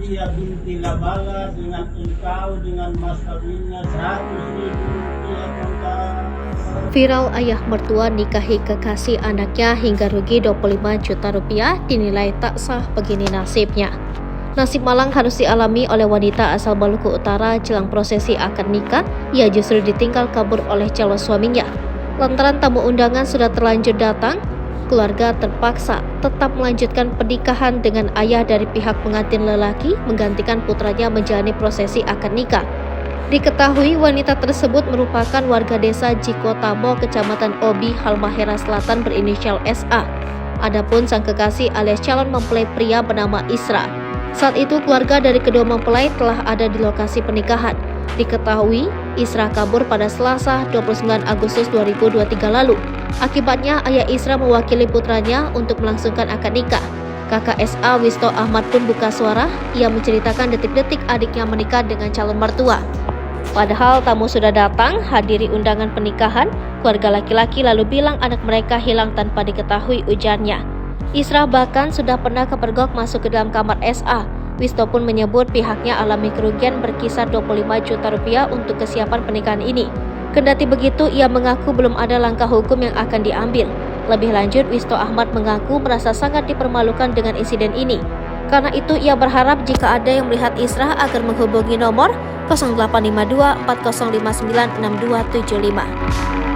Fauzia binti Labala dengan engkau dengan mas kawinnya 100.000 rupiah kontan. Viral ayah mertua nikahi kekasih anaknya hingga rugi 25 juta rupiah dinilai tak sah, begini nasibnya. Nasib malang harus dialami oleh wanita asal Maluku Utara jelang prosesi akad nikah. Ia justru ditinggal kabur oleh calon suaminya. Lantaran tamu undangan sudah terlanjur datang, keluarga terpaksa tetap melanjutkan pernikahan dengan ayah dari pihak pengantin lelaki menggantikan putranya menjalani prosesi akad nikah. Diketahui wanita tersebut merupakan warga desa Jikotamo, Kecamatan Obi, Halmahera Selatan berinisial SA. Adapun sang kekasih alias calon mempelai pria bernama Isra. Saat itu keluarga dari kedua mempelai telah ada di lokasi pernikahan. Diketahui Isra kabur pada Selasa 29 Agustus 2023 lalu. Akibatnya ayah Isra mewakili putranya untuk melangsungkan akad nikah. Kakak SA Wisto Ahmad pun buka suara. Ia menceritakan detik-detik adiknya menikah dengan calon mertua. Padahal tamu sudah datang hadiri undangan pernikahan, keluarga laki-laki lalu bilang anak mereka hilang tanpa diketahui, ujarnya. Isra bahkan sudah pernah kepergok masuk ke dalam kamar SA. Wisto pun menyebut pihaknya alami kerugian berkisar 25 juta rupiah untuk kesiapan pernikahan ini. Kendati begitu, ia mengaku belum ada langkah hukum yang akan diambil. Lebih lanjut, Wisto Ahmad mengaku merasa sangat dipermalukan dengan insiden ini. Karena itu, ia berharap jika ada yang melihat Isra agar menghubungi nomor 0852 4059 6275.